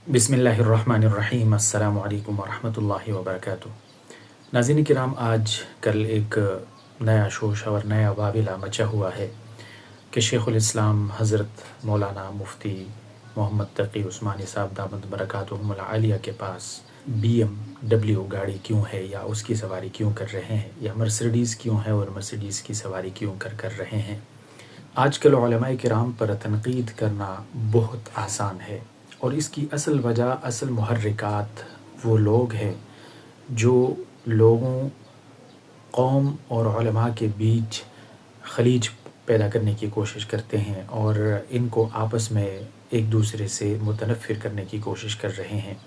बिस्मिल्लाहिर्रहमानिर्रहीम। अस्सलामु अलैकुम वरहमतुल्लाहि वबरकातुह। नाज़रीन किराम, आज कल एक नया शोर और नया वाविला मचा हुआ है कि शेखुल इस्लाम हज़रत मौलाना मुफ्ती मोहम्मद तक़ी उस्मानी साहब दामद बरकातुहुमुल आलिया के पास BMW गाड़ी क्यों है, या उसकी सवारी क्यों कर रहे हैं, या मर्सिडीज़ क्यों है और मर्सिडीज़ की सवारी क्यों कर रहे हैं। आजकल उलमाए किराम पर तनकीद करना बहुत आसान है, और इसकी असल वजह, असल मुहर्रिकात वो लोग हैं जो लोगों, कौम और उलमा के बीच खलीज पैदा करने की कोशिश करते हैं और इनको आपस में एक दूसरे से मुतनफ़िर करने की कोशिश कर रहे हैं।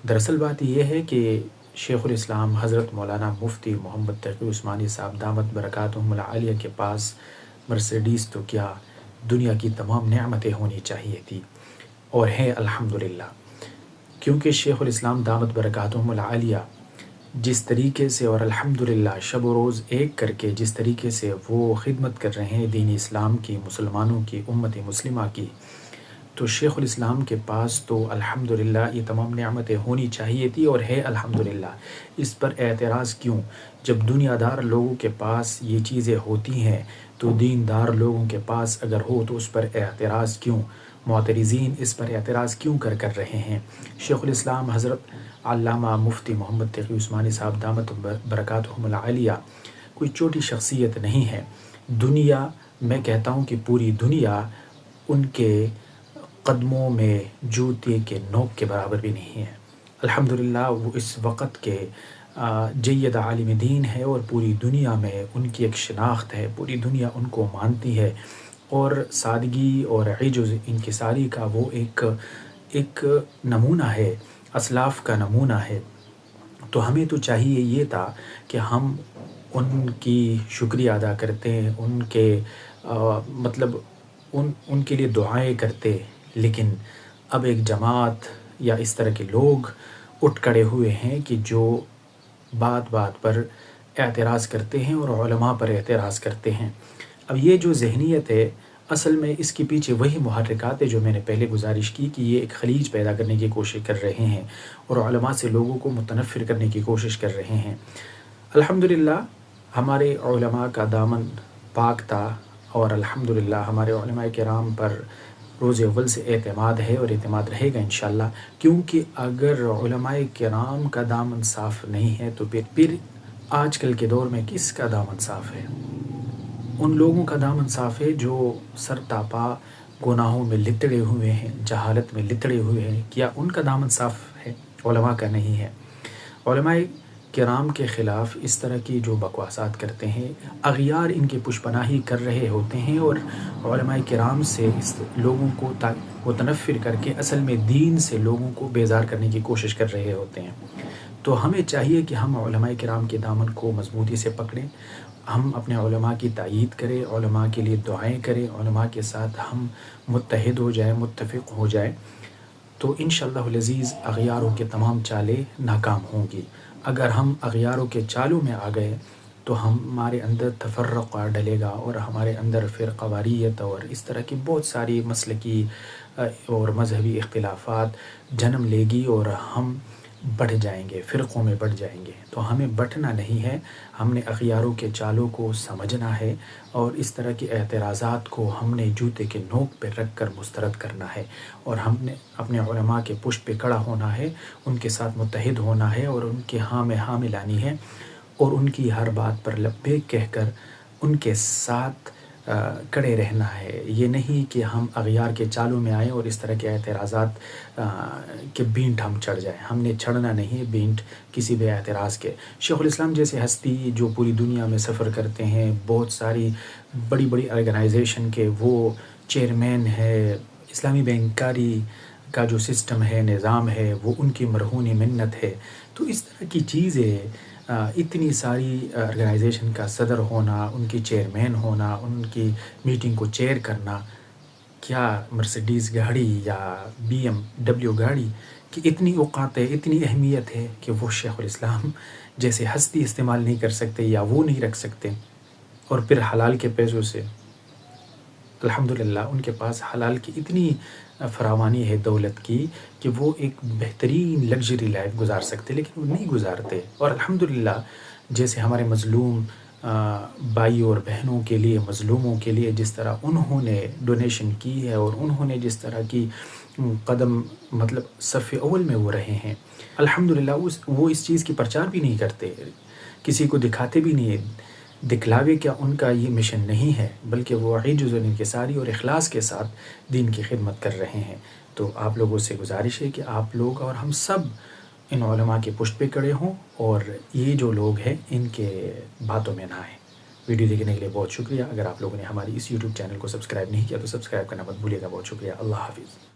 दरअसल बात यह है कि शेखुल इस्लाम हज़रत मौलाना मुफ्ती मोहम्मद तक़ी उस्मानी साहब दामद बरकातुहुमुल आलिया के पास मर्सिडीज़ तो क्या, दुनिया की तमाम नेमतें होनी चाहिए थी, और है अल्हम्दुलिल्लाह। क्योंकि शेखुल इस्लाम दामद बरकातुहुमुल आलिया जिस तरीके से और अल्हम्दुलिल्लाह शब व रोज़ एक करके जिस तरीके से वो ख़िदमत कर रहे हैं दीन इस्लाम की, मुसलमानों की, उम्मत मुस्लिमा की, तो शेखुल इस्लाम के पास तो अल्हम्दुलिल्लाह ये तमाम नेमतें होनी चाहिए थी और है अल्हम्दुलिल्लाह। इस पर एतराज़ क्यों? जब दुनियादार लोगों के पास ये चीज़ें होती हैं तो दीनदार लोगों के पास अगर हो तो उस पर एतराज़ क्यों? मुअतरिज़ीन इस पर एतराज़ क्यों कर रहे हैं? शेखुल इस्लाम हज़रत अल्लामा मुफ्ती मोहम्मद तक़ी उस्मानी साहब दामत बरकातुहुमुल आलिया कोई छोटी शख्सियत नहीं है। दुनिया, मैं कहता हूँ कि पूरी दुनिया उनके कदमों में जूते के नोक के बराबर भी नहीं है। अल्हम्दुलिल्लाह वो इस वक़्त के जय्यद आलिम दीन है और पूरी दुनिया में उनकी एक शनाख्त है, पूरी दुनिया उनको मानती है, और सादगी और इज़्ज़ इंकिसारी का वो एक नमूना है, असलाफ़ का नमूना है। तो हमें तो चाहिए ये था कि हम उनकी शुक्रिया अदा करते, उनके मतलब उनके लिए दुआएं करते, लेकिन अब एक जमात या इस तरह के लोग उठ खड़े हुए हैं कि जो बात बात पर एतराज़ करते हैं और उलमा पर एतराज़ करते हैं। अब ये जो ज़हनियत है, असल में इसके पीछे वही मुहर्रिकात है जो मैंने पहले गुजारिश की कि ये एक खलीज पैदा करने की कोशिश कर रहे हैं और उलमा से लोगों को मुतनफ़िर करने की कोशिश कर रहे हैं। अल्हम्दुलिल्लाह हमारे उलमा का दामन पाक था, और अल्हम्दुलिल्लाह हमारे उलमाए किराम पर रोज़ अव्वल से एतमाद है और एतमाद रहेगा इंशाअल्लाह। क्योंकि अगर उलमाए किराम का दामन साफ़ नहीं है तो फिर आजकल के दौर में किसका दामन साफ़ है? उन लोगों का दामन साफ़ है जो सर तापा गुनाहों में लितड़े हुए हैं, जहालत में लितड़े हुए हैं। क्या उनका दामन साफ़ है? उलमा का नहीं है। उलमाए किराम के ख़िलाफ़ इस तरह की जो बकवासात करते हैं, अग़ियार इनकी पुशपनाही कर रहे होते हैं और उलमाए किराम से इस लोगों को मुतनफ़िर करके असल में दीन से लोगों को बेज़ार करने की कोशिश कर रहे होते हैं। तो हमें चाहिए कि हम उलमाए किराम के दामन को मज़बूती से पकड़ें, हम अपने उलमा की तायीद करें, उलमा के लिए दुआएं करें, उलमा के साथ हम मुत्तहिद हो जाएँ, मुत्तफ़िक़ हो जाएँ, तो इंशाअल्लाहुल अज़ीज़ अग़ियारों के तमाम चालें नाकाम होंगी। अगर हम अग़ियारों के चालों में आ गए तो हमारे अंदर तफ़र्रुक़ डलेगा और हमारे अंदर फ़िरक़ावारियत और इस तरह की बहुत सारी मसलकी और मज़हबी इख्तिलाफ़ात जन्म लेगी और हम बढ़ जाएंगे, फ़िरक़ों में बढ़ जाएंगे। तो हमें बँटना नहीं है, हमने अग़ियारों के चालों को समझना है और इस तरह के एतराज़ात को हमने जूते के नोक पर रख कर मुस्तरद करना है, और हमने अपने उलमा के पुष्ट पे खड़ा होना है, उनके साथ मुत्तहिद होना है और उनके हाँ में हाँ मिलानी है, और उनकी हर बात पर लब्बैक कहकर उनके साथ खड़े रहना है। ये नहीं कि हम अग़ियार के चालों में आएँ और इस तरह के एतराज़ात के बींट हम चढ़ जाएँ। हमने चढ़ना नहीं है बींट किसी भी एतराज़ के। शेखुल इस्लाम जैसे हस्ती जो पूरी दुनिया में सफ़र करते हैं, बहुत सारी बड़ी बड़ी ऑर्गेनाइजेशन के वो चेयरमैन है, इस्लामी बैंकारी का जो सिस्टम है, निज़ाम है, वो उनकी मरहून मिन्नत है। तो इस तरह की चीज़ें, इतनी सारी ऑर्गेनाइजेशन का सदर होना, उनकी चेयरमैन होना, उनकी मीटिंग को चेयर करना, क्या मर्सिडीज़ गाड़ी या BMW गाड़ी की इतनी औकात है, इतनी अहमियत है कि वो शेखुल इस्लाम जैसे हस्ती इस्तेमाल नहीं कर सकते या वो नहीं रख सकते, और फिर हलाल के पैसों से الحمدللہ ان کے پاس حلال کی اتنی فراوانی ہے دولت کی کہ وہ ایک بہترین لگژری لائف گزار سکتے، لیکن وہ نہیں گزارتے۔ اور الحمدللہ جیسے ہمارے مظلوم بھائی اور بہنوں کے لیے، مظلوموں کے لیے جس طرح انہوں نے ڈونیشن کی ہے اور انہوں نے جس طرح کی قدم مطلب صف اول میں وہ رہے ہیں، الحمدللہ وہ اس چیز کی پرچار بھی نہیں کرتے، کسی کو دکھاتے بھی نہیں۔ دکھلاوے کیا ان کا یہ مشن نہیں ہے، بلکہ وہ عجز و انکساری اور اخلاص کے ساتھ دین کی خدمت کر رہے ہیں۔ تو آپ لوگوں سے گزارش ہے کہ آپ لوگ اور ہم سب ان علماء کے پشت پہ کھڑے ہوں اور یہ جو لوگ ہیں ان کے باتوں میں نہ آئیں۔ ویڈیو دیکھنے کے لیے بہت شکریہ۔ اگر آپ لوگوں نے ہماری اس یوٹیوب چینل کو سبسکرائب نہیں کیا تو سبسکرائب کرنا مت بھولیے گا۔ بہت شکریہ۔ اللہ حافظ۔